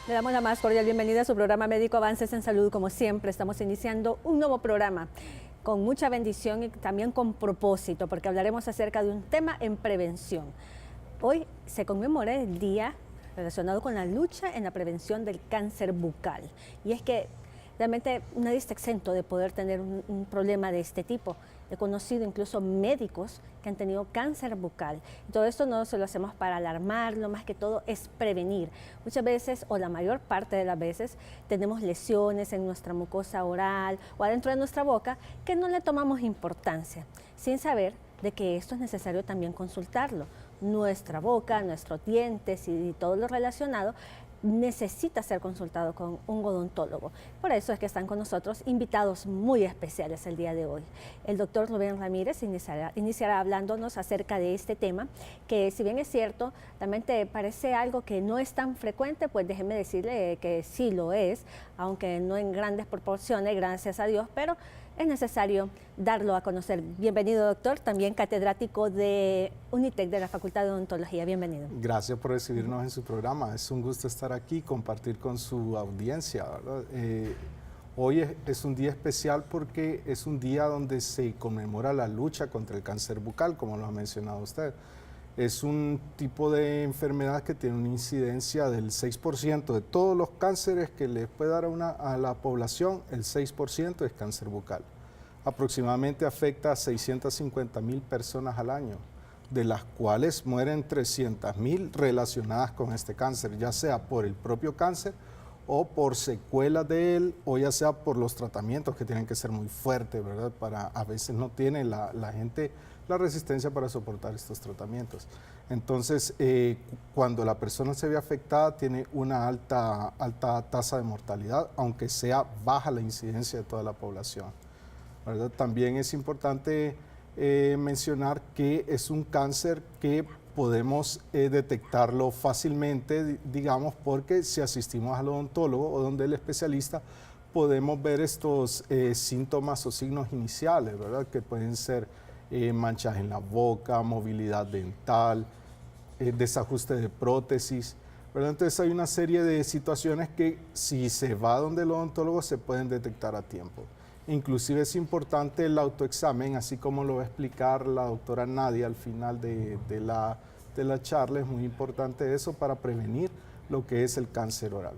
Le damos la más cordial bienvenida a su programa Médico Avances en Salud. Como siempre, estamos iniciando un nuevo programa con mucha bendición y también con propósito, porque hablaremos acerca de un tema en prevención. Hoy se conmemora el día relacionado con la lucha en la prevención del cáncer bucal. Y es que realmente nadie está exento de poder tener un problema de este tipo. He conocido incluso médicos que han tenido cáncer bucal. Y todo esto no se lo hacemos para alarmarlo, más que todo es prevenir. Muchas veces, o la mayor parte de las veces, tenemos lesiones en nuestra mucosa oral o adentro de nuestra boca que no le tomamos importancia, sin saber de que esto es necesario también consultarlo. Nuestra boca, nuestros dientes y todo lo relacionado necesita ser consultado con un odontólogo. Por eso es que están con nosotros invitados muy especiales el día de hoy. El doctor Rubén Ramírez iniciará hablándonos acerca de este tema, que si bien es cierto, realmente parece algo que no es tan frecuente, pues déjeme decirle que sí lo es, aunque no en grandes proporciones, gracias a Dios, pero es necesario darlo a conocer. Bienvenido, doctor, también catedrático de Unitec de la Facultad de Odontología. Bienvenido. Gracias por recibirnos en su programa. Es un gusto estar aquí, compartir con su audiencia, ¿verdad? Hoy es un día especial porque es un día donde se conmemora la lucha contra el cáncer bucal, como lo ha mencionado usted. Es un tipo de enfermedad que tiene una incidencia del 6% de todos los cánceres que le puede dar a la población, el 6% es cáncer bucal. Aproximadamente afecta a 650,000 personas al año, de las cuales mueren 300,000 relacionadas con este cáncer, ya sea por el propio cáncer o por secuelas de él, o ya sea por los tratamientos que tienen que ser muy fuertes, ¿verdad? A veces no tiene la gente la resistencia para soportar estos tratamientos. Entonces, cuando la persona se ve afectada, tiene una alta tasa de mortalidad, aunque sea baja la incidencia de toda la población, ¿verdad? También es importante mencionar que es un cáncer que podemos detectarlo fácilmente, digamos, porque si asistimos al odontólogo o donde el especialista, podemos ver estos síntomas o signos iniciales, ¿verdad? Que pueden ser manchas en la boca, movilidad dental, desajuste de prótesis, ¿verdad? Entonces hay una serie de situaciones que si se va donde el odontólogo se pueden detectar a tiempo. Inclusive es importante el autoexamen, así como lo va a explicar la doctora Nadia al final de la charla. Es muy importante eso para prevenir lo que es el cáncer oral.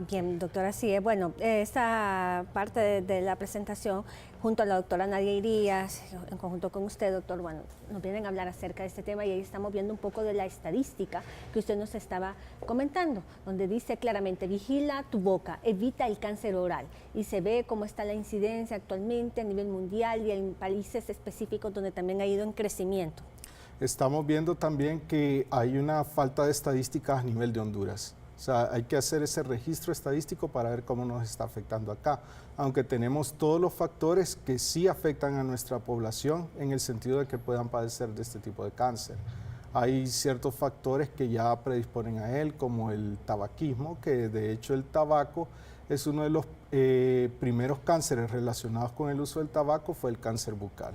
Bien, doctora, así es. Bueno, esta parte de la presentación, junto a la doctora Nadia Irías, en conjunto con usted, doctor, bueno, nos vienen a hablar acerca de este tema y ahí estamos viendo un poco de la estadística que usted nos estaba comentando, donde dice claramente, vigila tu boca, evita el cáncer oral, y se ve cómo está la incidencia actualmente a nivel mundial y en países específicos donde también ha ido en crecimiento. Estamos viendo también que hay una falta de estadísticas a nivel de Honduras. O sea, hay que hacer ese registro estadístico para ver cómo nos está afectando acá, aunque tenemos todos los factores que sí afectan a nuestra población en el sentido de que puedan padecer de este tipo de cáncer. Hay ciertos factores que ya predisponen a él, como el tabaquismo, que de hecho el tabaco es uno de los primeros cánceres relacionados con el uso del tabaco, fue el cáncer bucal,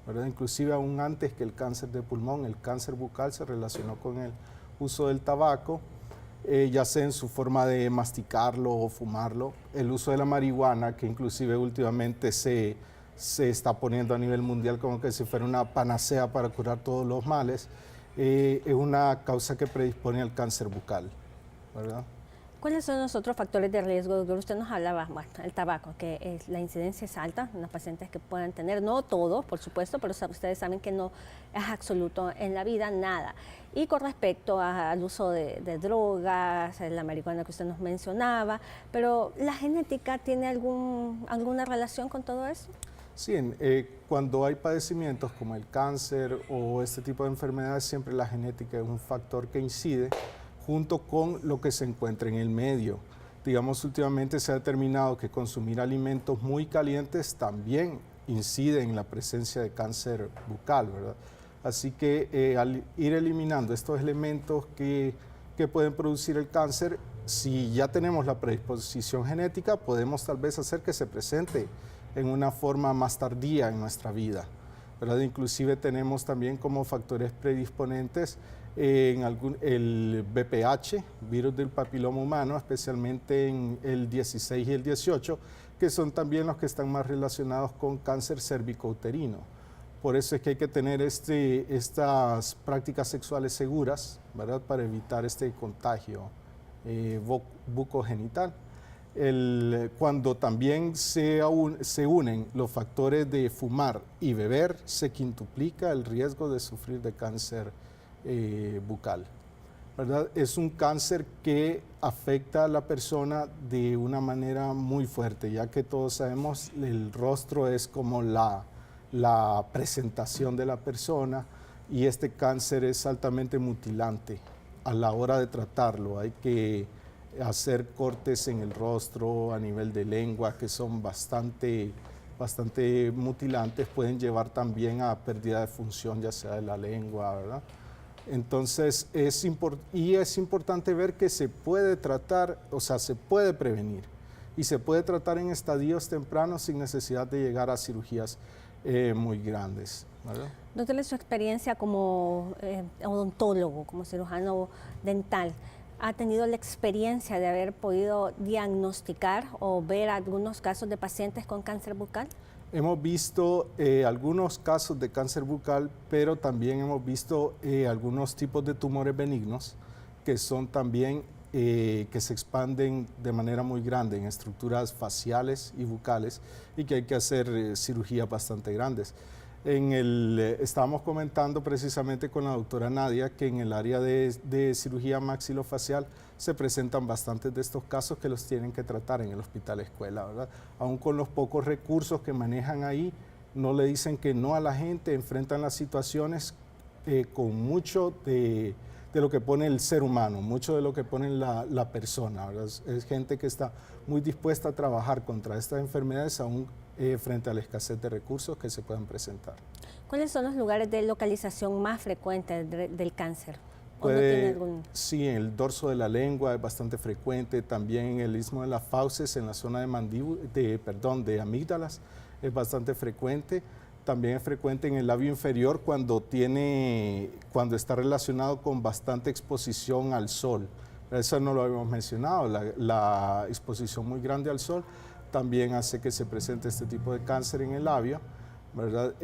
¿verdad? Inclusive aún antes que el cáncer de pulmón, el cáncer bucal se relacionó con el uso del tabaco. Ya sea en su forma de masticarlo o fumarlo, el uso de la marihuana, que inclusive últimamente se está poniendo a nivel mundial como que si fuera una panacea para curar todos los males, es una causa que predispone al cáncer bucal, ¿verdad? ¿Cuáles son los otros factores de riesgo, doctor? Usted nos hablaba, bueno, el tabaco, que la incidencia es alta en los pacientes que puedan tener, no todo, por supuesto, pero ustedes saben que no es absoluto en la vida, nada. Y con respecto al uso de drogas, la marihuana que usted nos mencionaba, pero ¿la genética tiene alguna relación con todo eso? Sí, cuando hay padecimientos como el cáncer o este tipo de enfermedades, siempre la genética es un factor que incide, junto con lo que se encuentra en el medio. Digamos, últimamente se ha determinado que consumir alimentos muy calientes también incide en la presencia de cáncer bucal, ¿verdad? Así que al ir eliminando estos elementos que pueden producir el cáncer, si ya tenemos la predisposición genética, podemos tal vez hacer que se presente en una forma más tardía en nuestra vida, ¿verdad? Inclusive tenemos también como factores predisponentes el VPH, virus del papiloma humano, especialmente en el 16 y el 18, que son también los que están más relacionados con cáncer cervicouterino. Por eso es que hay que tener estas prácticas sexuales seguras, ¿verdad?, para evitar este contagio bucogenital. Cuando también se unen los factores de fumar y beber, se quintuplica el riesgo de sufrir de cáncer bucal, ¿verdad? Es un cáncer que afecta a la persona de una manera muy fuerte, ya que todos sabemos el rostro es como la presentación de la persona, y este cáncer es altamente mutilante. A la hora de tratarlo hay que hacer cortes en el rostro, a nivel de lengua, que son bastante mutilantes, pueden llevar también a pérdida de función, ya sea de la lengua, ¿verdad? Entonces es importante ver que se puede tratar, o sea, se puede prevenir y se puede tratar en estadios tempranos sin necesidad de llegar a cirugías muy grandes, ¿verdad? Doctor, en su experiencia como odontólogo, como cirujano dental, ¿ha tenido la experiencia de haber podido diagnosticar o ver algunos casos de pacientes con cáncer bucal? Hemos visto algunos casos de cáncer bucal, pero también hemos visto algunos tipos de tumores benignos que son también que se expanden de manera muy grande en estructuras faciales y bucales, y que hay que hacer cirugías bastante grandes. Estábamos comentando precisamente con la doctora Nadia que en el área de cirugía maxilofacial se presentan bastantes de estos casos que los tienen que tratar en el hospital escuela, ¿verdad? Aún con los pocos recursos que manejan ahí, no le dicen que no a la gente, enfrentan las situaciones con mucho de lo que pone el ser humano, mucho de lo que pone la persona, ¿verdad? Es gente que está muy dispuesta a trabajar contra estas enfermedades, aún frente a la escasez de recursos que se puedan presentar. ¿Cuáles son los lugares de localización más frecuentes del cáncer? Sí, en el dorso de la lengua es bastante frecuente, también en el istmo de las fauces, en la zona de amígdalas, es bastante frecuente. También es frecuente en el labio inferior cuando está relacionado con bastante exposición al sol. Eso no lo habíamos mencionado, la exposición muy grande al sol también hace que se presente este tipo de cáncer en el labio, ¿verdad?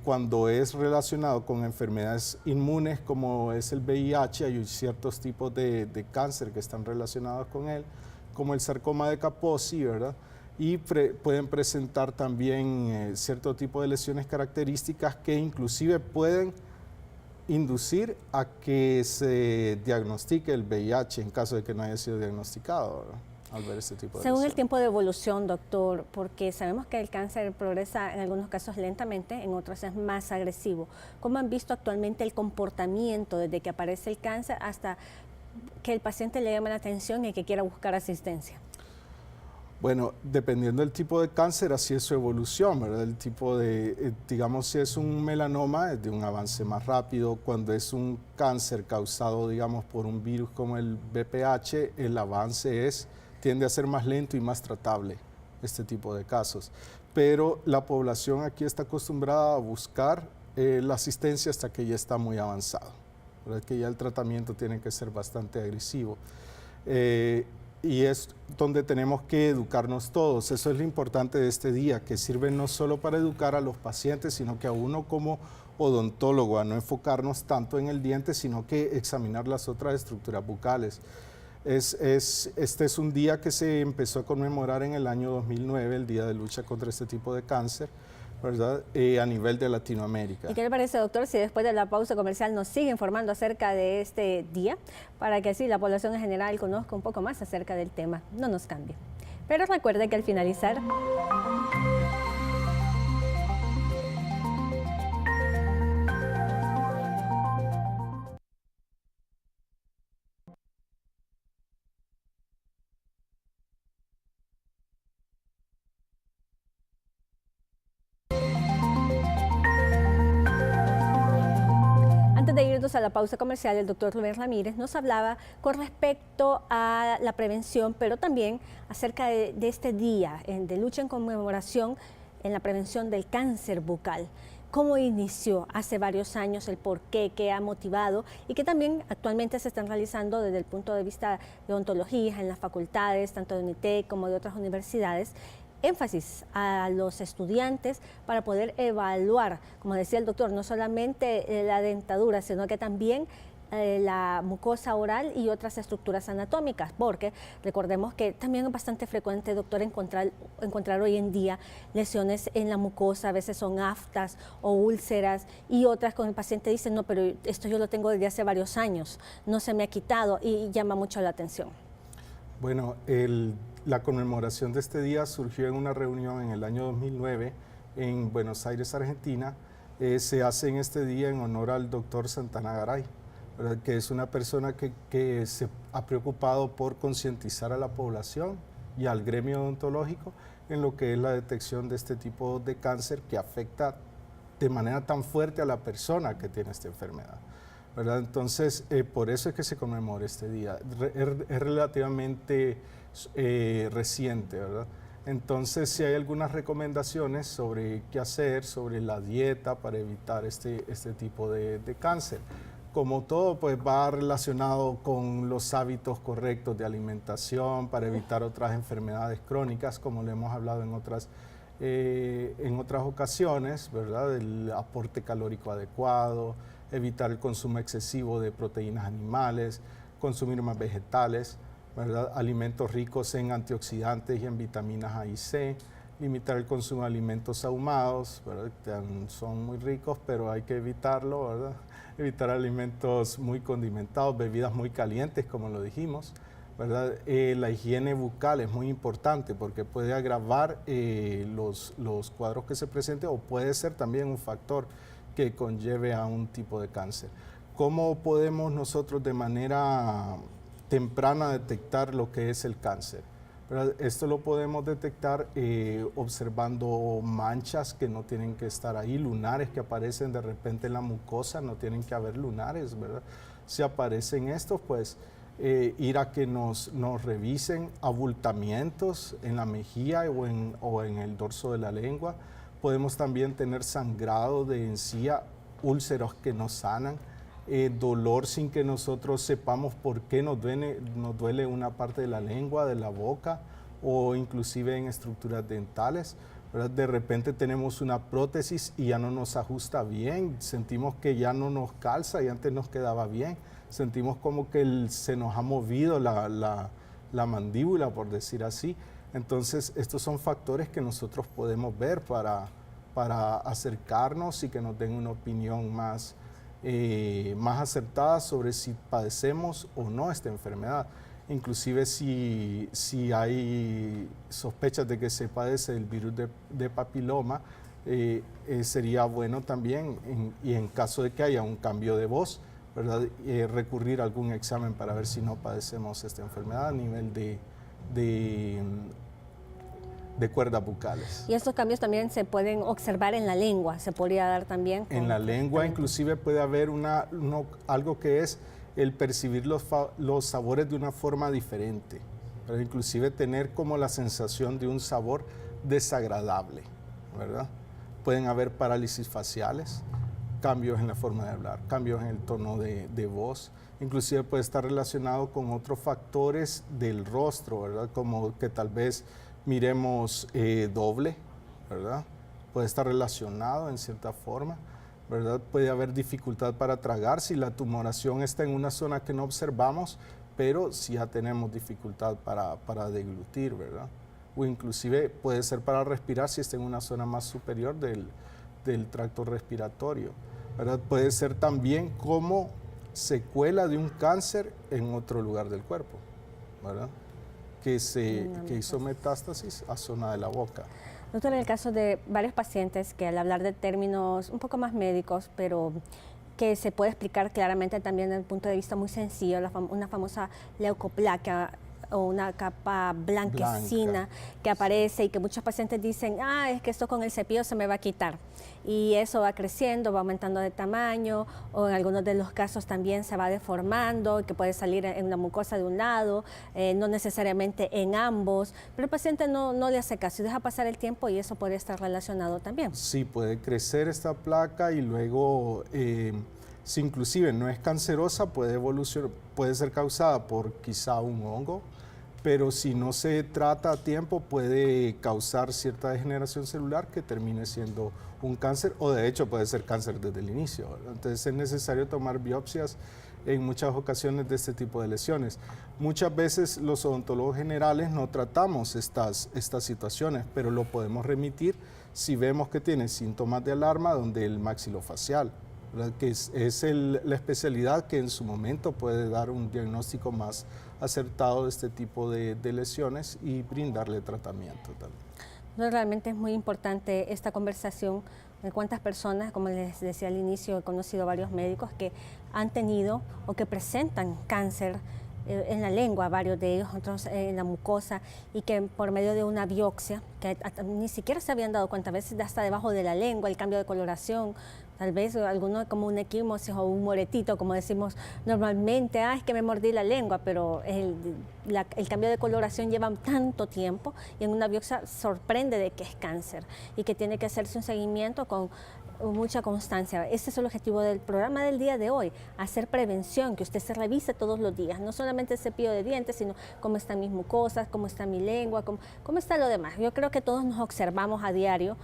Cuando es relacionado con enfermedades inmunes como es el VIH, hay ciertos tipos de cáncer que están relacionados con él, como el sarcoma de Kaposi, ¿verdad? Y pueden presentar también cierto tipo de lesiones características que inclusive pueden inducir a que se diagnostique el VIH en caso de que no haya sido diagnosticado, ¿verdad?, al ver este tipo de Según lesiones. el tiempo de evolución, doctor, porque sabemos que el cáncer progresa en algunos casos lentamente, en otros es más agresivo. ¿Cómo han visto actualmente el comportamiento desde que aparece el cáncer hasta que el paciente le llame la atención y que quiera buscar asistencia? Bueno, dependiendo del tipo de cáncer, así es su evolución, ¿verdad? El tipo de, digamos, si es un melanoma, es de un avance más rápido. Cuando es un cáncer causado, digamos, por un virus como el VPH, el avance tiende a ser más lento y más tratable, este tipo de casos. Pero la población aquí está acostumbrada a buscar la asistencia hasta que ya está muy avanzado, ¿verdad? Que ya el tratamiento tiene que ser bastante agresivo. Y es donde tenemos que educarnos todos. Eso es lo importante de este día, que sirve no solo para educar a los pacientes, sino que a uno como odontólogo, a no enfocarnos tanto en el diente, sino que examinar las otras estructuras bucales. Este es un día que se empezó a conmemorar en el año 2009, el Día de Lucha contra este tipo de cáncer, ¿verdad? A nivel de Latinoamérica. ¿Y qué le parece, doctor, si después de la pausa comercial nos sigue informando acerca de este día, para que así la población en general conozca un poco más acerca del tema? No nos cambie. Pero recuerde que al finalizar... A la pausa comercial, el doctor Rubén Ramírez nos hablaba con respecto a la prevención, pero también acerca de este día de lucha en conmemoración en la prevención del cáncer bucal. cómo inició hace varios años, el por qué, qué ha motivado y que también actualmente se están realizando desde el punto de vista de odontología en las facultades, tanto de UNITEC como de otras universidades, énfasis a los estudiantes para poder evaluar, como decía el doctor, no solamente la dentadura, sino que también la mucosa oral y otras estructuras anatómicas, porque recordemos que también es bastante frecuente, doctor, encontrar hoy en día lesiones en la mucosa, a veces son aftas o úlceras y otras con el paciente dice, no, pero esto yo lo tengo desde hace varios años, no se me ha quitado y llama mucho la atención. Bueno, la conmemoración de este día surgió en una reunión en el año 2009 en Buenos Aires, Argentina. Se hace en este día en honor al doctor Santana Garay, ¿verdad? Que es una persona que se ha preocupado por concientizar a la población y al gremio odontológico en lo que es la detección de este tipo de cáncer que afecta de manera tan fuerte a la persona que tiene esta enfermedad, ¿verdad? Entonces, por eso es que se conmemora este día. Es relativamente reciente, ¿verdad? Entonces, si hay algunas recomendaciones sobre qué hacer, sobre la dieta para evitar este tipo de cáncer. Como todo, pues va relacionado con los hábitos correctos de alimentación para evitar otras enfermedades crónicas, como le hemos hablado en otras ocasiones, ¿verdad? El aporte calórico adecuado, evitar el consumo excesivo de proteínas animales, consumir más vegetales, ¿verdad? Alimentos ricos en antioxidantes y en vitaminas A y C, limitar el consumo de alimentos ahumados, ¿verdad? Son muy ricos, pero hay que evitarlo, ¿verdad? Evitar alimentos muy condimentados, bebidas muy calientes, como lo dijimos, ¿verdad? La higiene bucal es muy importante porque puede agravar los cuadros que se presenten o puede ser también un factor que conlleve a un tipo de cáncer. ¿Cómo podemos nosotros de manera temprana detectar lo que es el cáncer? ¿Verdad? Esto lo podemos detectar observando manchas que no tienen que estar ahí, lunares que aparecen de repente en la mucosa, no tienen que haber lunares, ¿verdad? Si aparecen estos, pues ir a que nos revisen abultamientos en la mejilla o en el dorso de la lengua. Podemos también tener sangrado de encía, úlceros que no sanan, dolor sin que nosotros sepamos por qué nos duele una parte de la lengua, de la boca o inclusive en estructuras dentales, ¿verdad? De repente tenemos una prótesis y ya no nos ajusta bien, sentimos que ya no nos calza y antes nos quedaba bien, sentimos como que se nos ha movido la mandíbula, por decir así. Entonces, estos son factores que nosotros podemos ver para acercarnos y que nos den una opinión más acertada sobre si padecemos o no esta enfermedad. Inclusive si hay sospechas de que se padece el virus de papiloma, sería bueno también, y en caso de que haya un cambio de voz, ¿verdad? Recurrir a algún examen para ver si no padecemos esta enfermedad a nivel de cuerdas bucales. Y estos cambios también se pueden observar en la lengua, se podría dar también. En la lengua inclusive puede haber algo que es el percibir los sabores de una forma diferente, pero inclusive tener como la sensación de un sabor desagradable, ¿verdad? Pueden haber parálisis faciales, cambios en la forma de hablar, cambios en el tono de voz, inclusive puede estar relacionado con otros factores del rostro, ¿verdad? Como que tal vez miremos doble, ¿verdad? Puede estar relacionado en cierta forma, ¿verdad? Puede haber dificultad para tragar si la tumoración está en una zona que no observamos, pero si ya tenemos dificultad para deglutir, ¿verdad? O inclusive puede ser para respirar si está en una zona más superior del tracto respiratorio, ¿verdad? Puede ser también como secuela de un cáncer en otro lugar del cuerpo, ¿verdad? Que hizo metástasis a zona de la boca. Doctor, en el caso de varios pacientes que al hablar de términos un poco más médicos, pero que se puede explicar claramente también desde el punto de vista muy sencillo, una famosa leucoplaquia, o una capa blanquecina que aparece y que muchos pacientes dicen, es que esto con el cepillo se me va a quitar. Y eso va creciendo, va aumentando de tamaño, o en algunos de los casos también se va deformando, que puede salir en una mucosa de un lado, no necesariamente en ambos, pero el paciente no le hace caso y deja pasar el tiempo y eso puede estar relacionado también. Sí, puede crecer esta placa y luego, si inclusive no es cancerosa, puede evolucionar, puede ser causada por quizá un hongo, pero si no se trata a tiempo puede causar cierta degeneración celular que termine siendo un cáncer, o de hecho puede ser cáncer desde el inicio, ¿verdad? Entonces es necesario tomar biopsias en muchas ocasiones de este tipo de lesiones. Muchas veces los odontólogos generales no tratamos estas situaciones, pero lo podemos remitir si vemos que tiene síntomas de alarma, donde el maxilofacial, ¿verdad? Que es la especialidad que en su momento puede dar un diagnóstico más acertado de este tipo de lesiones y brindarle tratamiento también. Realmente es muy importante esta conversación de cuántas personas, como les decía al inicio, he conocido varios médicos que han tenido o que presentan cáncer en la lengua, varios de ellos, otros en la mucosa, y que por medio de una biopsia, que ni siquiera se habían dado cuenta, a veces hasta debajo de la lengua, el cambio de coloración, tal vez alguno como un equimosis o un moretito, como decimos normalmente, es que me mordí la lengua, pero el cambio de coloración lleva tanto tiempo y en una biopsia sorprende de que es cáncer y que tiene que hacerse un seguimiento con mucha constancia. Ese es el objetivo del programa del día de hoy, hacer prevención, que usted se revise todos los días, no solamente el cepillo de dientes, sino cómo están mis mucosas, cómo está mi lengua, cómo está lo demás. Yo creo que todos nos observamos a diario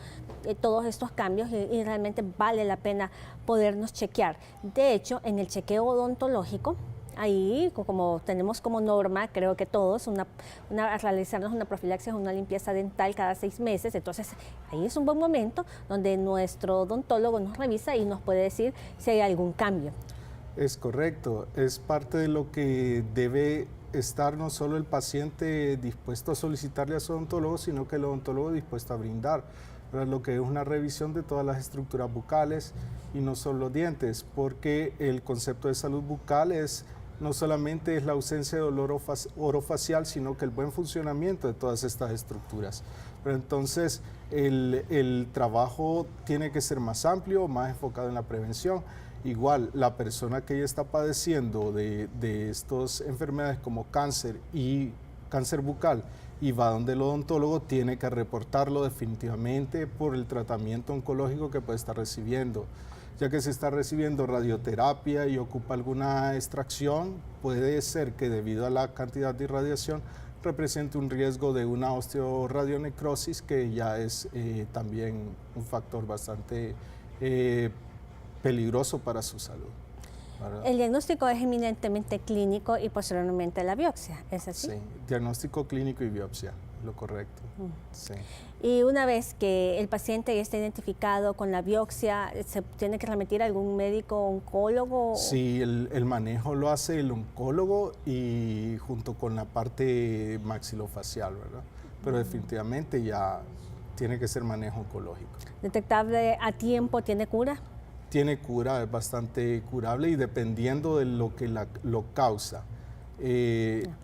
todos estos cambios y realmente vale la pena podernos chequear. De hecho, en el chequeo odontológico, ahí, como tenemos como norma, creo que todos, realizarnos una profilaxis o una limpieza dental cada 6 meses, entonces ahí es un buen momento donde nuestro odontólogo nos revisa y nos puede decir si hay algún cambio. Es correcto, es parte de lo que debe estar no solo el paciente dispuesto a solicitarle a su odontólogo, sino que el odontólogo dispuesto a brindar, ¿verdad? Lo que es una revisión de todas las estructuras bucales y no solo los dientes, porque el concepto de salud bucal no solamente es la ausencia de dolor orofacial, sino que el buen funcionamiento de todas estas estructuras. Pero entonces el trabajo tiene que ser más amplio, más enfocado en la prevención. Igual, la persona que ya está padeciendo de estas enfermedades como cáncer y cáncer bucal y va donde el odontólogo, tiene que reportarlo definitivamente por el tratamiento oncológico que puede estar recibiendo. Ya que se está recibiendo radioterapia y ocupa alguna extracción, puede ser que debido a la cantidad de irradiación represente un riesgo de una osteoradionecrosis, que ya es también un factor bastante peligroso para su salud, ¿verdad? El diagnóstico es eminentemente clínico y posteriormente la biopsia, ¿es así? Sí, diagnóstico clínico y biopsia, lo correcto. Sí. Y una vez que el paciente ya está identificado con la biopsia, ¿se tiene que remitir a algún médico oncólogo? Sí, el manejo lo hace el oncólogo y junto con la parte maxilofacial, ¿verdad? Pero definitivamente ya tiene que ser manejo oncológico. ¿Detectable a tiempo, tiene cura? Tiene cura, es bastante curable y dependiendo de lo que lo causa.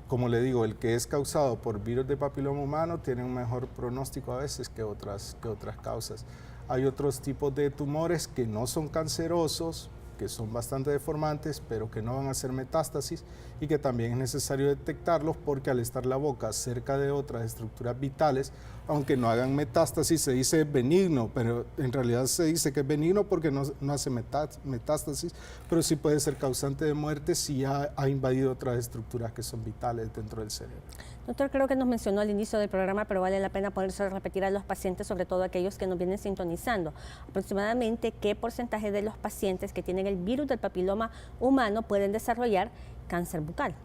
Como le digo, el que es causado por virus de papiloma humano tiene un mejor pronóstico a veces que otras causas. Hay otros tipos de tumores que no son cancerosos, que son bastante deformantes, pero que no van a hacer metástasis y que también es necesario detectarlos porque al estar la boca cerca de otras estructuras vitales, aunque no hagan metástasis, se dice benigno, pero en realidad se dice que es benigno porque no hace metástasis, pero sí puede ser causante de muerte si ha invadido otras estructuras que son vitales dentro del cerebro. Doctor, creo que nos mencionó al inicio del programa, pero vale la pena poderse repetir a los pacientes, sobre todo aquellos que nos vienen sintonizando. Aproximadamente, ¿qué porcentaje de los pacientes que tienen el virus del papiloma humano pueden desarrollar cáncer bucal?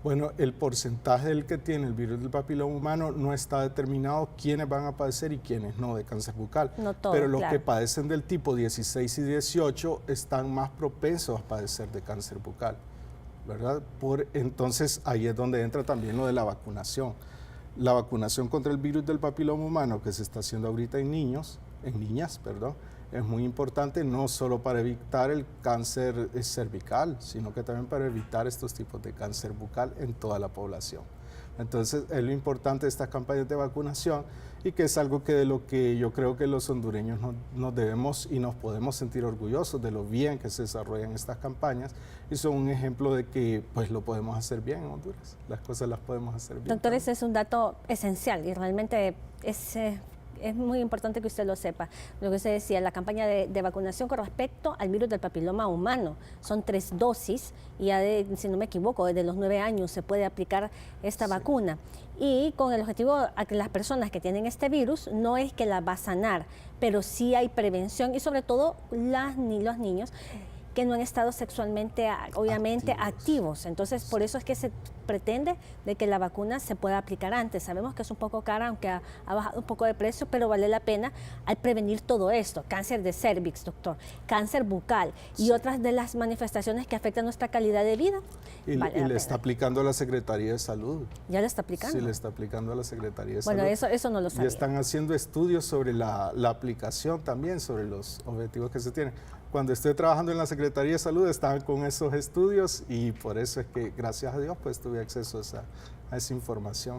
Bueno, el porcentaje del que tiene el virus del papiloma humano no está determinado quiénes van a padecer y quiénes no de cáncer bucal. No todos, pero los claro, que padecen del tipo 16 y 18 están más propensos a padecer de cáncer bucal, ¿verdad? Entonces ahí es donde entra también lo de la vacunación. La vacunación contra el virus del papiloma humano que se está haciendo ahorita en niñas, es muy importante no solo para evitar el cáncer cervical, sino que también para evitar estos tipos de cáncer bucal en toda la población. Entonces es lo importante de estas campañas de vacunación y que es algo que de lo que yo creo que los hondureños nos debemos y nos podemos sentir orgullosos de lo bien que se desarrollan estas campañas y son un ejemplo de que pues lo podemos hacer bien en Honduras, las cosas las podemos hacer bien. Doctor, ese es un dato esencial y realmente es muy importante que usted lo sepa. Lo que usted decía, la campaña de vacunación con respecto al virus del papiloma humano. Son 3 dosis y ya si no me equivoco, desde los 9 años se puede aplicar esta vacuna. Y con el objetivo a que las personas que tienen este virus no es que la va a sanar, pero sí hay prevención y sobre todo los niños que no han estado sexualmente, obviamente, activos. Entonces, por eso es que se pretende de que la vacuna se pueda aplicar antes. Sabemos que es un poco cara, aunque ha bajado un poco de precio, pero vale la pena al prevenir todo esto. Cáncer de cervix, doctor, cáncer bucal y otras de las manifestaciones que afectan nuestra calidad de vida. Y le está aplicando a la Secretaría de Salud. ¿Ya le está aplicando? Sí, le está aplicando a la Secretaría de Salud. Bueno, eso no lo sabía. Y están haciendo estudios sobre la aplicación también, sobre los objetivos que se tienen. Cuando estoy trabajando en la Secretaría de Salud estaban con esos estudios y por eso es que, gracias a Dios, pues tuve acceso a esa información.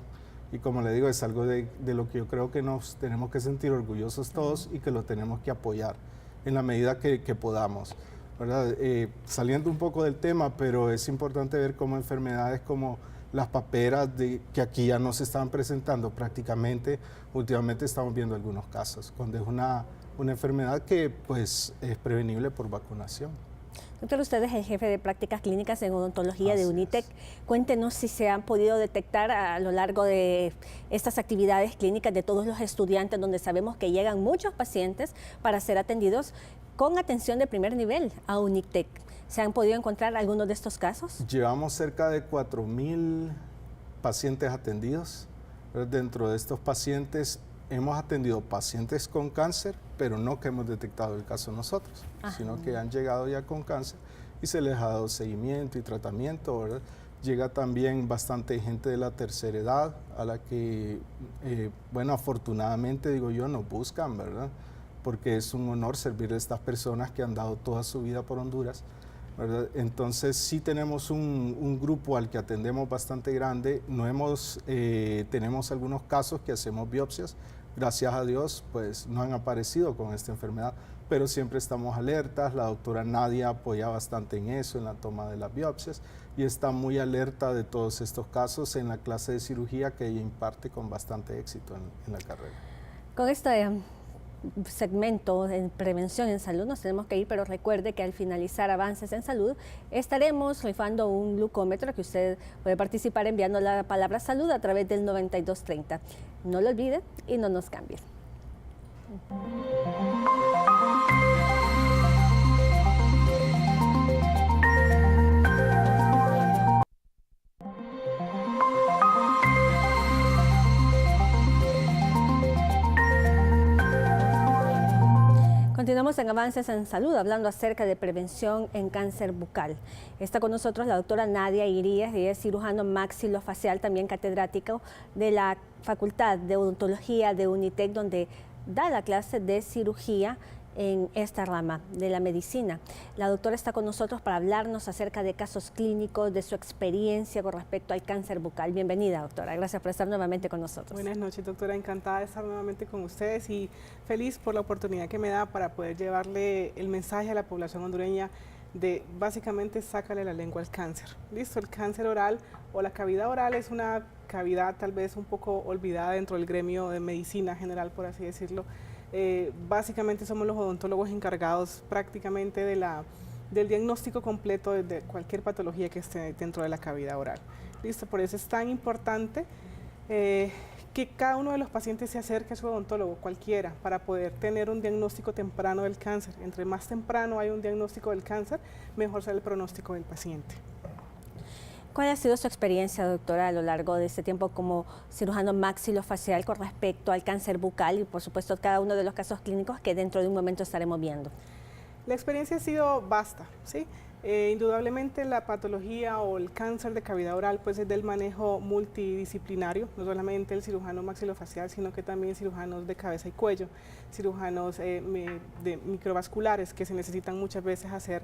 Y como le digo, es algo de lo que yo creo que nos tenemos que sentir orgullosos todos y que lo tenemos que apoyar en la medida que podamos, ¿verdad? Saliendo un poco del tema, pero es importante ver cómo enfermedades como las paperas que aquí ya no se están presentando prácticamente, últimamente estamos viendo algunos casos, cuando es una enfermedad que pues es prevenible por vacunación. Doctor, usted es el jefe de prácticas clínicas en odontología de UNITEC. Cuéntenos si se han podido detectar a lo largo de estas actividades clínicas de todos los estudiantes, donde sabemos que llegan muchos pacientes para ser atendidos con atención de primer nivel a UNITEC. ¿Se han podido encontrar algunos de estos casos? Llevamos cerca de 4,000 pacientes atendidos. Dentro de estos pacientes hemos atendido pacientes con cáncer, pero no que hemos detectado el caso nosotros, sino que han llegado ya con cáncer y se les ha dado seguimiento y tratamiento, ¿verdad? Llega también bastante gente de la tercera edad a la que, bueno, afortunadamente, digo yo, nos buscan, ¿verdad? Porque es un honor servir a estas personas que han dado toda su vida por Honduras, ¿verdad? Entonces sí tenemos un grupo al que atendemos bastante grande. Tenemos algunos casos que hacemos biopsias. Gracias a Dios, pues no han aparecido con esta enfermedad, pero siempre estamos alertas. La doctora Nadia apoya bastante en eso, en la toma de las biopsias, y está muy alerta de todos estos casos en la clase de cirugía que ella imparte con bastante éxito en la carrera. Con este segmento en prevención en salud nos tenemos que ir, pero recuerde que al finalizar Avances en Salud estaremos rifando un glucómetro que usted puede participar enviando la palabra salud a través del 9230. No lo olvide y no nos cambie. Continuamos en Avances en Salud, hablando acerca de prevención en cáncer bucal. Está con nosotros la doctora Nadia Irías, ella es cirujano maxilofacial, también catedrático de la Facultad de Odontología de UNITEC, donde da la clase de cirugía en esta rama de la medicina. La doctora está con nosotros para hablarnos acerca de casos clínicos, de su experiencia con respecto al cáncer bucal. Bienvenida, doctora. Gracias por estar nuevamente con nosotros. Buenas noches, doctora. Encantada de estar nuevamente con ustedes y feliz por la oportunidad que me da para poder llevarle el mensaje a la población hondureña de básicamente sácale la lengua al cáncer. Listo, el cáncer oral o la cavidad oral es una cavidad tal vez un poco olvidada dentro del gremio de medicina general, por así decirlo. Básicamente somos los odontólogos encargados prácticamente del diagnóstico completo de cualquier patología que esté dentro de la cavidad oral. Listo, por eso es tan importante que cada uno de los pacientes se acerque a su odontólogo, cualquiera, para poder tener un diagnóstico temprano del cáncer. Entre más temprano hay un diagnóstico del cáncer, mejor será el pronóstico del paciente. ¿Cuál ha sido su experiencia, doctora, a lo largo de este tiempo como cirujano maxilofacial con respecto al cáncer bucal y, por supuesto, cada uno de los casos clínicos que dentro de un momento estaremos viendo? La experiencia ha sido vasta, ¿sí? Indudablemente la patología o el cáncer de cavidad oral pues es del manejo multidisciplinario, no solamente el cirujano maxilofacial, sino que también cirujanos de cabeza y cuello, cirujanos de microvasculares que se necesitan muchas veces hacer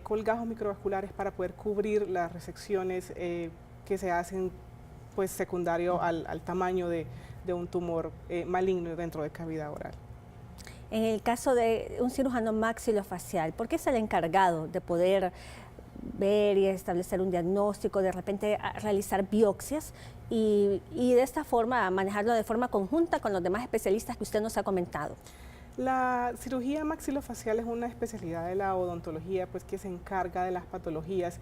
colgajos microvasculares para poder cubrir las resecciones que se hacen pues secundario al tamaño de un tumor maligno dentro de cavidad oral. En el caso de un cirujano maxilofacial, ¿por qué es el encargado de poder ver y establecer un diagnóstico, de repente realizar biopsias y de esta forma manejarlo de forma conjunta con los demás especialistas que usted nos ha comentado? La cirugía maxilofacial es una especialidad de la odontología, pues que se encarga de las patologías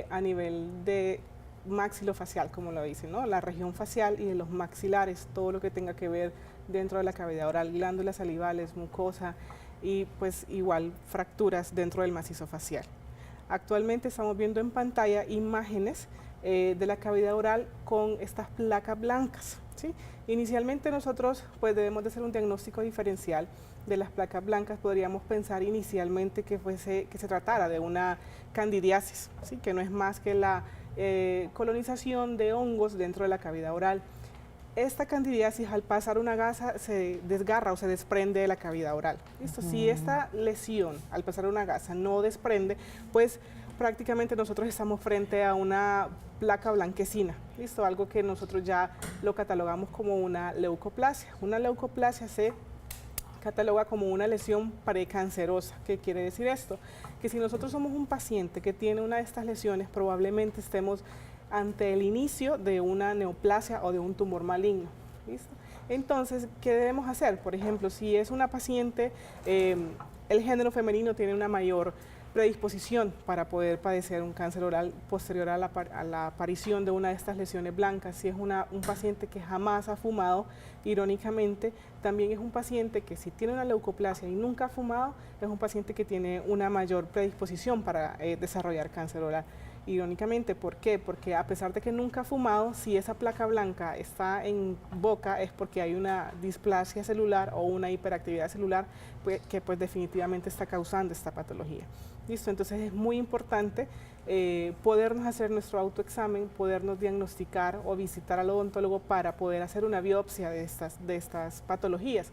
a nivel de maxilofacial, como lo dicen, ¿no? La región facial y de los maxilares, todo lo que tenga que ver dentro de la cavidad oral, glándulas salivales, mucosa y pues igual fracturas dentro del macizo facial. Actualmente estamos viendo en pantalla imágenes de la cavidad oral con estas placas blancas, ¿sí? Inicialmente nosotros pues debemos de hacer un diagnóstico diferencial de las placas blancas. Podríamos pensar inicialmente que se tratara de una candidiasis, ¿sí? Que no es más que la colonización de hongos dentro de la cavidad oral. Esta candidiasis, al pasar una gasa, se desgarra o se desprende de la cavidad oral. ¿Listo? Si esta lesión, al pasar una gasa, no desprende, pues prácticamente nosotros estamos frente a una placa blanquecina, ¿listo? Algo que nosotros ya lo catalogamos como una leucoplasia. Una leucoplasia se cataloga como una lesión precancerosa. ¿Qué quiere decir esto? Que si nosotros somos un paciente que tiene una de estas lesiones, probablemente estemos ante el inicio de una neoplasia o de un tumor maligno. ¿Listo? Entonces, ¿qué debemos hacer? Por ejemplo, si es una paciente, el género femenino tiene una mayor predisposición para poder padecer un cáncer oral posterior a la aparición de una de estas lesiones blancas. Si es un paciente que jamás ha fumado, irónicamente, también es un paciente que si tiene una leucoplasia y nunca ha fumado, es un paciente que tiene una mayor predisposición para desarrollar cáncer oral. Irónicamente, ¿por qué? Porque a pesar de que nunca ha fumado, si esa placa blanca está en boca es porque hay una displasia celular o una hiperactividad celular que pues definitivamente está causando esta patología. ¿Listo? Entonces es muy importante podernos hacer nuestro autoexamen, podernos diagnosticar o visitar al odontólogo para poder hacer una biopsia de estas patologías.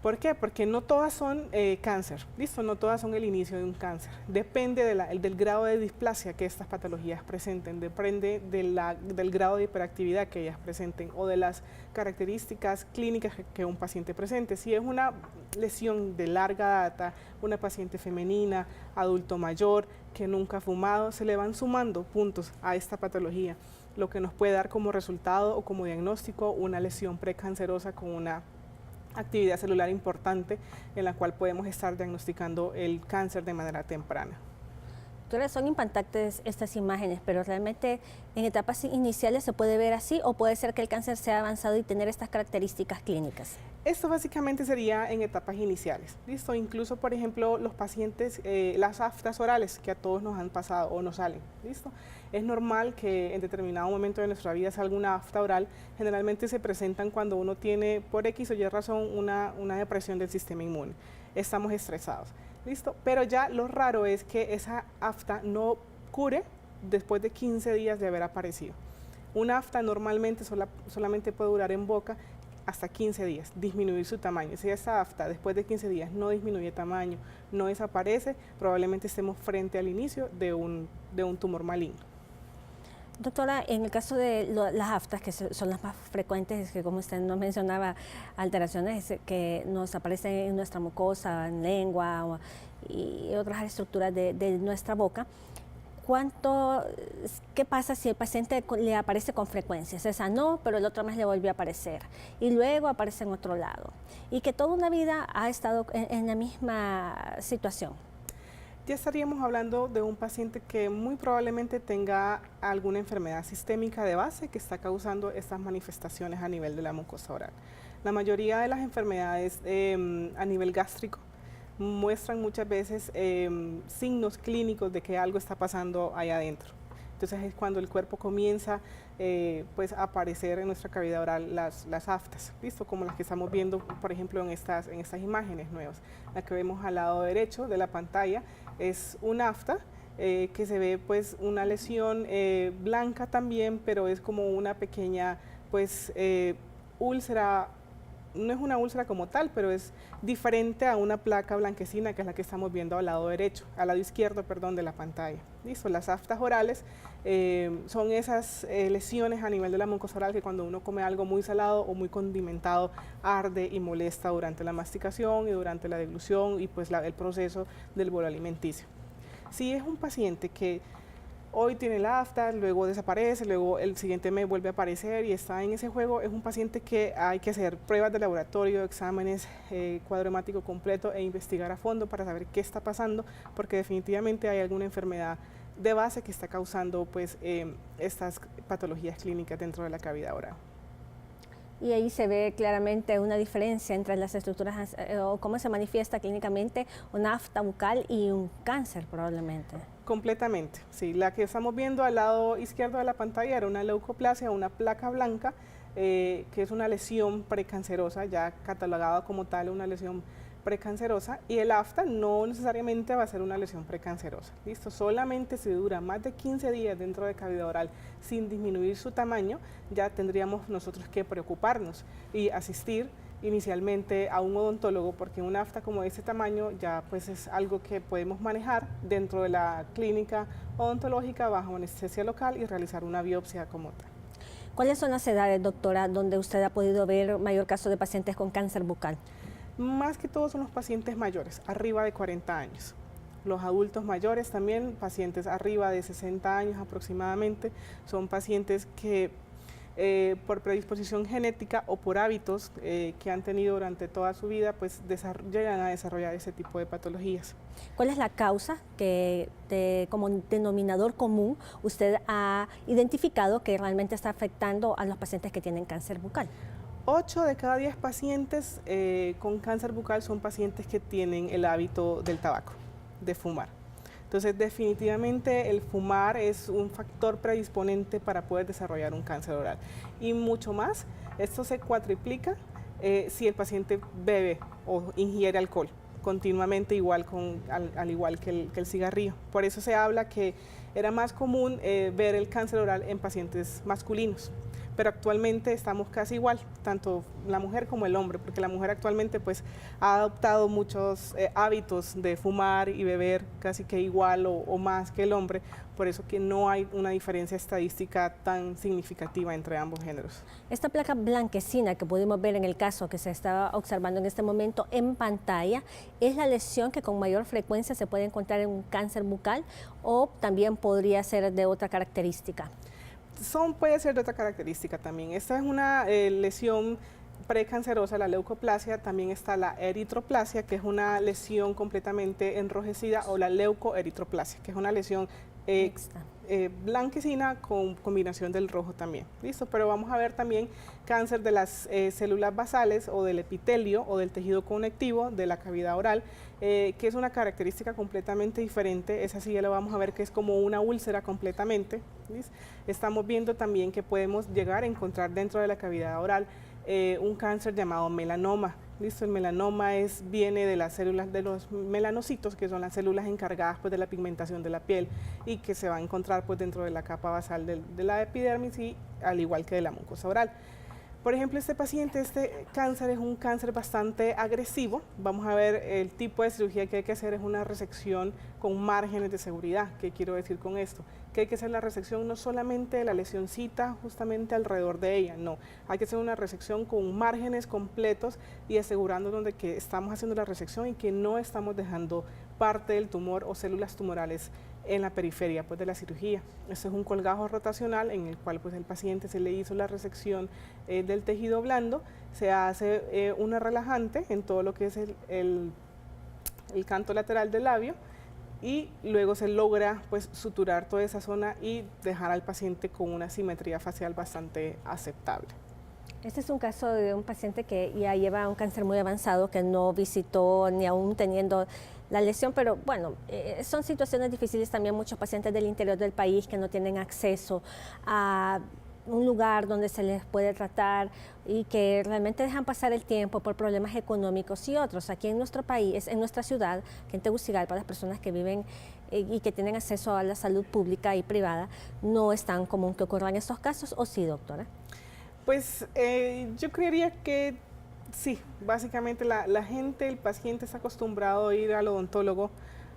¿Por qué? Porque no todas son cáncer, ¿listo? No todas son el inicio de un cáncer. Depende del grado de displasia que estas patologías presenten, depende del grado de hiperactividad que ellas presenten o de las características clínicas que un paciente presente. Si es una lesión de larga data, una paciente femenina, adulto mayor, que nunca ha fumado, se le van sumando puntos a esta patología, lo que nos puede dar como resultado o como diagnóstico una lesión precancerosa con una actividad celular importante en la cual podemos estar diagnosticando el cáncer de manera temprana. Doctora, son impactantes estas imágenes, pero realmente en etapas iniciales se puede ver así o puede ser que el cáncer sea avanzado y tener estas características clínicas. Esto básicamente sería en etapas iniciales, ¿listo? Incluso, por ejemplo, los pacientes, las aftas orales que a todos nos han pasado o nos salen, ¿listo? Es normal que en determinado momento de nuestra vida salga una afta oral. Generalmente se presentan cuando uno tiene, por X o Y razón, una depresión del sistema inmune. Estamos estresados, ¿listo? Pero ya lo raro es que esa afta no cure después de 15 días de haber aparecido. Una afta normalmente solamente puede durar en boca hasta 15 días, disminuir su tamaño. Si esa afta después de 15 días no disminuye tamaño, no desaparece, probablemente estemos frente al inicio de un tumor maligno. Doctora, en el caso de las aftas, que son las más frecuentes, que como usted nos mencionaba, alteraciones que nos aparecen en nuestra mucosa, en lengua y otras estructuras de nuestra boca, ¿qué pasa si el paciente le aparece con frecuencia? Se sanó, pero el otro mes le volvió a aparecer y luego aparece en otro lado y que toda una vida ha estado en la misma situación? Ya estaríamos hablando de un paciente que muy probablemente tenga alguna enfermedad sistémica de base que está causando estas manifestaciones a nivel de la mucosa oral. La mayoría de las enfermedades a nivel gástrico muestran muchas veces signos clínicos de que algo está pasando ahí adentro. Entonces es cuando el cuerpo comienza pues a aparecer en nuestra cavidad oral las aftas, ¿listo? Como las que estamos viendo, por ejemplo, en estas imágenes nuevas. La que vemos al lado derecho de la pantalla es un afta que se ve pues una lesión blanca también, pero es como una pequeña pues úlcera no es una úlcera como tal, pero es diferente a una placa blanquecina, que es la que estamos viendo al lado izquierdo, perdón, de la pantalla. ¿Listo? Las aftas orales son esas lesiones a nivel de la mucosa oral que cuando uno come algo muy salado o muy condimentado arde y molesta durante la masticación y durante la deglución y pues el proceso del bolo alimenticio. Si es un paciente que hoy tiene la afta, luego desaparece, luego el siguiente mes vuelve a aparecer y está en ese juego, es un paciente que hay que hacer pruebas de laboratorio, exámenes, cuadro hemático completo e investigar a fondo para saber qué está pasando, porque definitivamente hay alguna enfermedad de base que está causando pues, estas patologías clínicas dentro de la cavidad oral. Y ahí se ve claramente una diferencia entre las estructuras o cómo se manifiesta clínicamente una afta bucal y un cáncer probablemente. Completamente, sí. La que estamos viendo al lado izquierdo de la pantalla era una leucoplasia, una placa blanca, que es una lesión precancerosa, ya catalogada como tal una lesión precancerosa, y el afta no necesariamente va a ser una lesión precancerosa. ¿Listo? Solamente si dura más de 15 días dentro de cavidad oral sin disminuir su tamaño, ya tendríamos nosotros que preocuparnos y asistir inicialmente a un odontólogo, porque un afta como de ese tamaño ya pues es algo que podemos manejar dentro de la clínica odontológica bajo anestesia local y realizar una biopsia como tal. ¿Cuáles son las edades, doctora, donde usted ha podido ver mayor caso de pacientes con cáncer bucal? Más que todo son los pacientes mayores, arriba de 40 años. Los adultos mayores también, pacientes arriba de 60 años aproximadamente, son pacientes que por predisposición genética o por hábitos que han tenido durante toda su vida, pues llegan a desarrollar ese tipo de patologías. ¿Cuál es la causa que como denominador común usted ha identificado que realmente está afectando a los pacientes que tienen cáncer bucal? 8 de cada 10 pacientes con cáncer bucal son pacientes que tienen el hábito del tabaco, de fumar. Entonces, definitivamente el fumar es un factor predisponente para poder desarrollar un cáncer oral. Y mucho más, esto se cuatriplica si el paciente bebe o ingiere alcohol continuamente, al igual que el cigarrillo. Por eso se habla que era más común ver el cáncer oral en pacientes masculinos. Pero actualmente estamos casi igual, tanto la mujer como el hombre, porque la mujer actualmente pues ha adoptado muchos hábitos de fumar y beber casi que igual o más que el hombre, por eso que no hay una diferencia estadística tan significativa entre ambos géneros. Esta placa blanquecina que pudimos ver en el caso que se estaba observando en este momento en pantalla, ¿es la lesión que con mayor frecuencia se puede encontrar en un cáncer bucal o también podría ser de otra característica? Puede ser de otra característica también. Esta es una lesión precancerosa, la leucoplasia. También está la eritroplasia, que es una lesión completamente enrojecida, o la leucoeritroplasia, que es una lesión blanquecina con combinación del rojo también. ¿Listo? Pero vamos a ver también cáncer de las células basales o del epitelio o del tejido conectivo de la cavidad oral, que es una característica completamente diferente. Esa sí ya lo vamos a ver que es como una úlcera completamente. ¿Listo? Estamos viendo también que podemos llegar a encontrar dentro de la cavidad oral un cáncer llamado melanoma. ¿Listo? El melanoma viene de las células de los melanocitos, que son las células encargadas pues, de la pigmentación de la piel y que se va a encontrar pues, dentro de la capa basal de la epidermis y al igual que de la mucosa oral. Por ejemplo, este paciente, este cáncer es un cáncer bastante agresivo. Vamos a ver el tipo de cirugía que hay que hacer, es una resección con márgenes de seguridad. ¿Qué quiero decir con esto? Que hay que hacer la resección no solamente de la lesioncita justamente alrededor de ella, no. Hay que hacer una resección con márgenes completos y asegurándonos de que estamos haciendo la resección y que no estamos dejando parte del tumor o células tumorales en la periferia pues, de la cirugía. Este es un colgajo rotacional en el cual pues, el paciente se le hizo la resección del tejido blando, se hace una relajante en todo lo que es el canto lateral del labio y luego se logra pues, suturar toda esa zona y dejar al paciente con una simetría facial bastante aceptable. Este es un caso de un paciente que ya lleva un cáncer muy avanzado, que no visitó ni aún teniendo la lesión, pero bueno, son situaciones difíciles también. Muchos pacientes del interior del país que no tienen acceso a un lugar donde se les puede tratar y que realmente dejan pasar el tiempo por problemas económicos y otros. Aquí en nuestro país, en nuestra ciudad, que en Tegucigalpa, las personas que viven y que tienen acceso a la salud pública y privada, no es tan común que ocurran estos casos, ¿o sí, doctora? Pues yo creería que Sí, básicamente la gente, el paciente está acostumbrado a ir al odontólogo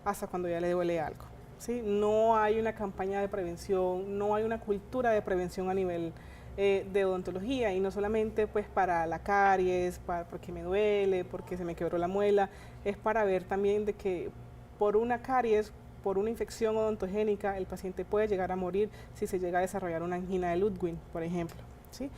hasta cuando ya le duele algo. ¿Sí? No hay una campaña de prevención, no hay una cultura de prevención a nivel de odontología, y no solamente pues para la caries, porque me duele, porque se me quebró la muela, es para ver también de que por una caries, por una infección odontogénica, el paciente puede llegar a morir si se llega a desarrollar una angina de Ludwig, por ejemplo. ¿Sí?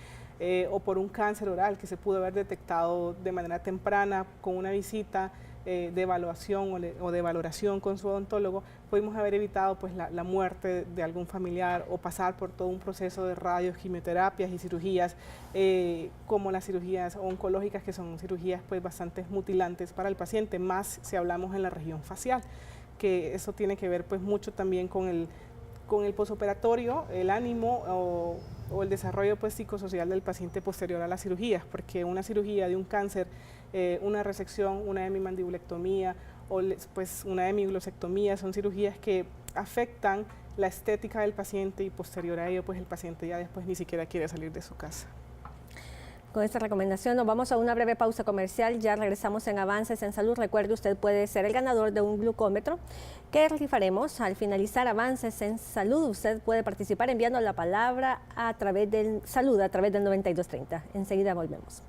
O por un cáncer oral que se pudo haber detectado de manera temprana con una visita de evaluación o de valoración con su odontólogo, pudimos haber evitado pues la muerte de algún familiar, o pasar por todo un proceso de radios, quimioterapias y cirugías, como las cirugías oncológicas, que son cirugías pues bastante mutilantes para el paciente, más si hablamos en la región facial, que eso tiene que ver pues mucho también con el posoperatorio, el ánimo o el desarrollo pues psicosocial del paciente posterior a las cirugías, porque una cirugía de un cáncer, una resección, una hemimandibulectomía o pues una hemiglosectomía, son cirugías que afectan la estética del paciente, y posterior a ello pues el paciente ya después ni siquiera quiere salir de su casa. Con esta recomendación nos vamos a una breve pausa comercial, ya regresamos en Avances en Salud. Recuerde, usted puede ser el ganador de un glucómetro que rifaremos al finalizar Avances en Salud. Usted puede participar enviando la palabra a través del salud, a través del 9230. Enseguida volvemos.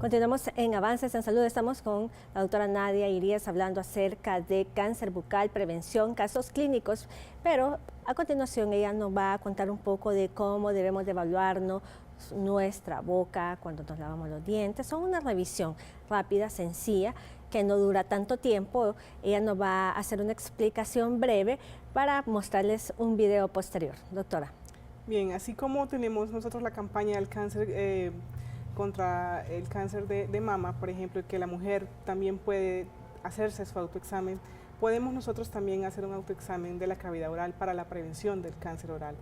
Continuamos en Avances en Salud. Estamos con la doctora Nadia Irías hablando acerca de cáncer bucal, prevención, casos clínicos, pero a continuación ella nos va a contar un poco de cómo debemos de evaluarnos nuestra boca cuando nos lavamos los dientes. Son una revisión rápida, sencilla, que no dura tanto tiempo. Ella nos va a hacer una explicación breve para mostrarles un video posterior. Doctora. Bien, así como tenemos nosotros la campaña del cáncer contra el cáncer de mama, por ejemplo, que la mujer también puede hacerse su autoexamen, podemos nosotros también hacer un autoexamen de la cavidad oral para la prevención del cáncer oral.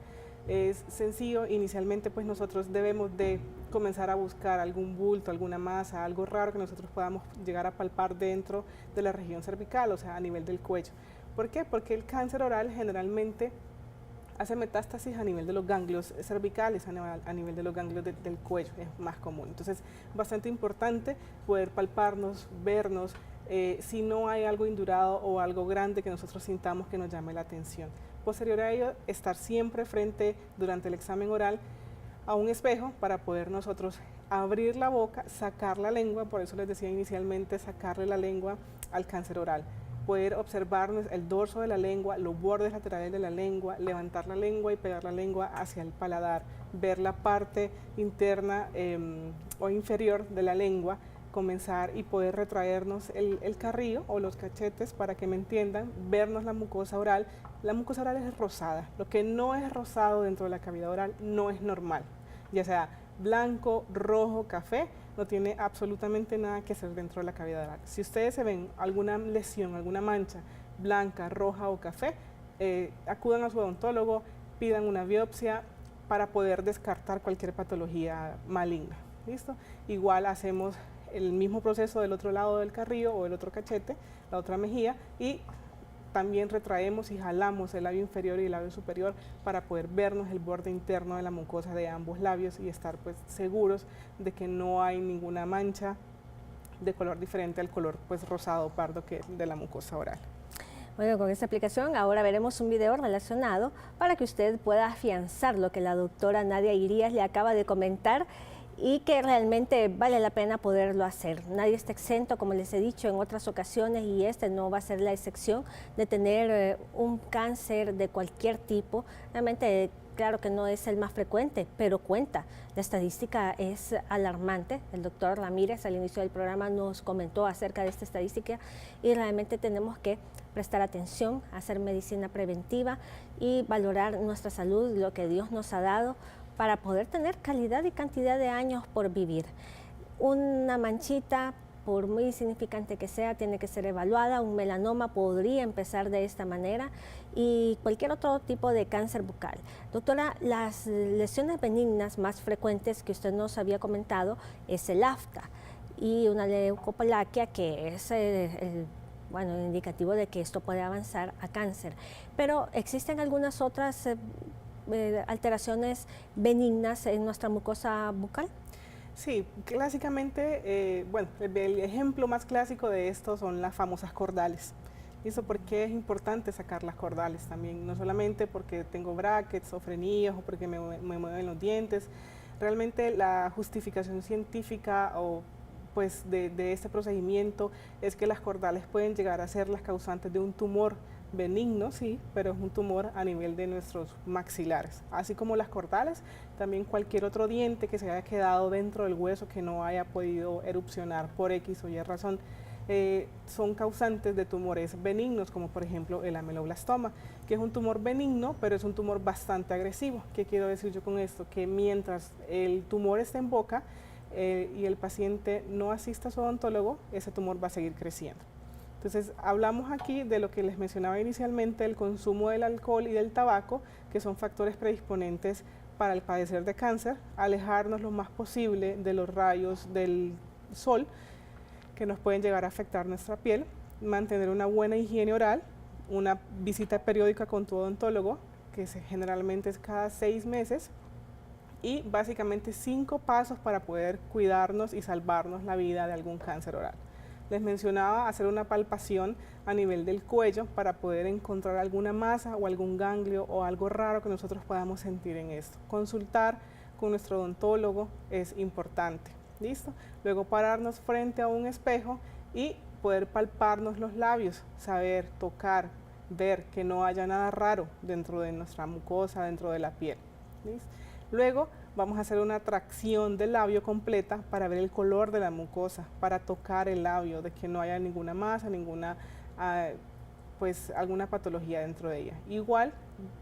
Es sencillo, inicialmente pues nosotros debemos de comenzar a buscar algún bulto, alguna masa, algo raro que nosotros podamos llegar a palpar dentro de la región cervical, o sea, a nivel del cuello. ¿Por qué? Porque el cáncer oral generalmente hace metástasis a nivel de los ganglios cervicales, a nivel de los ganglios del cuello, es más común. Entonces, bastante importante poder palparnos, vernos, si no hay algo indurado o algo grande que nosotros sintamos que nos llame la atención. Posterior a ello, estar siempre durante el examen oral, a un espejo para poder nosotros abrir la boca, sacar la lengua, por eso les decía inicialmente, sacarle la lengua al cáncer oral. Poder observar el dorso de la lengua, los bordes laterales de la lengua, levantar la lengua y pegar la lengua hacia el paladar, ver la parte interna o inferior de la lengua, comenzar y poder retraernos el carrillo o los cachetes, para que me entiendan, vernos la mucosa oral. La mucosa oral es rosada, lo que no es rosado dentro de la cavidad oral no es normal, ya sea blanco, rojo, café, no tiene absolutamente nada que hacer dentro de la cavidad oral. Si ustedes se ven alguna lesión, alguna mancha blanca, roja o café, acudan a su odontólogo, pidan una biopsia para poder descartar cualquier patología maligna. ¿Listo? Igual hacemos el mismo proceso del otro lado del carrillo o el otro cachete, la otra mejilla, y también retraemos y jalamos el labio inferior y el labio superior para poder vernos el borde interno de la mucosa de ambos labios y estar pues seguros de que no hay ninguna mancha de color diferente al color pues rosado o pardo que de la mucosa oral. Bueno, con esta explicación ahora veremos un video relacionado para que usted pueda afianzar lo que la doctora Nadia Irías le acaba de comentar, y que realmente vale la pena poderlo hacer. Nadie está exento, como les he dicho en otras ocasiones, y este no va a ser la excepción, de tener un cáncer de cualquier tipo. Realmente, claro que no es el más frecuente, pero cuenta. La estadística es alarmante. El doctor Ramírez al inicio del programa nos comentó acerca de esta estadística, y realmente tenemos que prestar atención, hacer medicina preventiva y valorar nuestra salud, lo que Dios nos ha dado, para poder tener calidad y cantidad de años por vivir. Una manchita por muy insignificante que sea, tiene que ser evaluada. Un melanoma podría empezar de esta manera y cualquier otro tipo de cáncer bucal. Doctora, las lesiones benignas más frecuentes que usted nos había comentado es el afta y una leucoplaquia, que es el indicativo de que esto puede avanzar a cáncer. Pero existen algunas otras alteraciones benignas en nuestra mucosa bucal. Sí, clásicamente, el ejemplo más clásico de esto son las famosas cordales. ¿Y eso por qué es importante sacar las cordales también? No solamente porque tengo brackets o frenillos o porque me mueven los dientes. Realmente la justificación científica o pues de este procedimiento es que las cordales pueden llegar a ser las causantes de un tumor benigno, sí, pero es un tumor a nivel de nuestros maxilares. Así como las cordales, también cualquier otro diente que se haya quedado dentro del hueso que no haya podido erupcionar por X o Y razón, son causantes de tumores benignos, como por ejemplo el ameloblastoma, que es un tumor benigno, pero es un tumor bastante agresivo. ¿Qué quiero decir yo con esto? Que mientras el tumor está en boca y el paciente no asista a su odontólogo, ese tumor va a seguir creciendo. Entonces, hablamos aquí de lo que les mencionaba inicialmente, el consumo del alcohol y del tabaco, que son factores predisponentes para el padecer de cáncer, alejarnos lo más posible de los rayos del sol, que nos pueden llegar a afectar nuestra piel, mantener una buena higiene oral, una visita periódica con tu odontólogo, que generalmente es cada 6 meses, y básicamente 5 pasos para poder cuidarnos y salvarnos la vida de algún cáncer oral. Les mencionaba hacer una palpación a nivel del cuello para poder encontrar alguna masa o algún ganglio o algo raro que nosotros podamos sentir en esto. Consultar con nuestro odontólogo es importante. ¿Listo? Luego pararnos frente a un espejo y poder palparnos los labios, saber, tocar, ver que no haya nada raro dentro de nuestra mucosa, dentro de la piel. ¿Listo? Luego vamos a hacer una tracción del labio completa para ver el color de la mucosa, para tocar el labio, de que no haya ninguna masa, alguna patología dentro de ella. Igual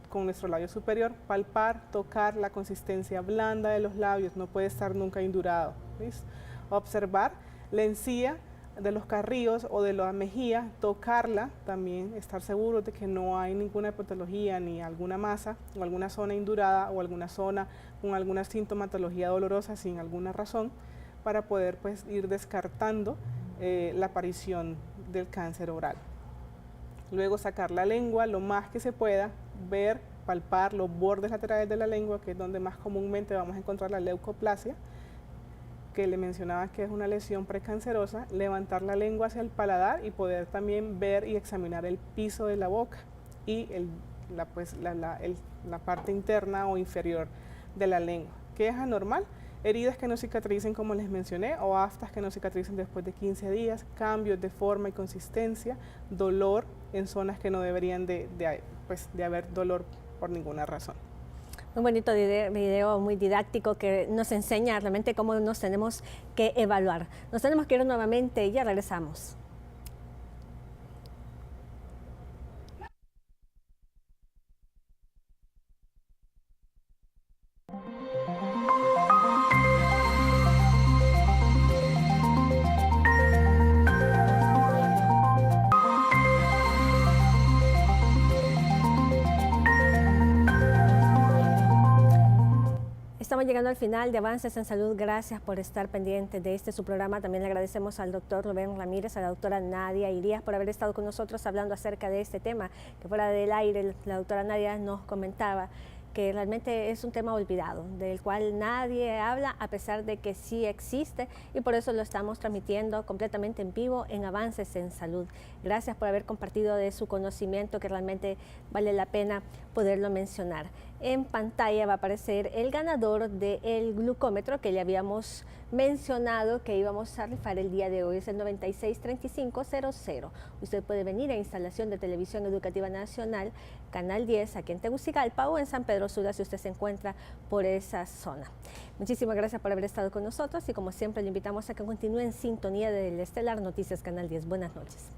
con nuestro labio superior, palpar, tocar la consistencia blanda de los labios, no puede estar nunca indurado. ¿Listo? Observar la encía de los carrillos o de la mejilla, tocarla, también estar seguros de que no hay ninguna patología ni alguna masa o alguna zona indurada o alguna zona con alguna sintomatología dolorosa sin alguna razón, para poder pues ir descartando la aparición del cáncer oral. Luego sacar la lengua lo más que se pueda, ver, palpar los bordes laterales de la lengua, que es donde más comúnmente vamos a encontrar la leucoplasia, que le mencionaba que es una lesión precancerosa, levantar la lengua hacia el paladar y poder también ver y examinar el piso de la boca y la parte interna o inferior de la lengua. ¿Qué es anormal? Heridas que no cicatricen, como les mencioné, o aftas que no cicatricen después de 15 días, cambios de forma y consistencia, dolor en zonas que no deberían de haber dolor por ninguna razón. Un bonito video muy didáctico que nos enseña realmente cómo nos tenemos que evaluar. Nos tenemos que ir nuevamente y ya regresamos. Estamos llegando al final de Avances en Salud. Gracias por estar pendientes de su programa. También le agradecemos al doctor Rubén Ramírez, a la doctora Nadia Irías por haber estado con nosotros hablando acerca de este tema, que fuera del aire la doctora Nadia nos comentaba que realmente es un tema olvidado, del cual nadie habla, a pesar de que sí existe, y por eso lo estamos transmitiendo completamente en vivo en Avances en Salud. Gracias por haber compartido de su conocimiento, que realmente vale la pena poderlo mencionar. En pantalla va a aparecer el ganador del glucómetro que le habíamos mencionado que íbamos a rifar el día de hoy, es el 963500. Usted puede venir a Instalación de Televisión Educativa Nacional, Canal 10, aquí en Tegucigalpa o en San Pedro Sula, si usted se encuentra por esa zona. Muchísimas gracias por haber estado con nosotros y como siempre le invitamos a que continúe en sintonía del Estelar Noticias Canal 10. Buenas noches.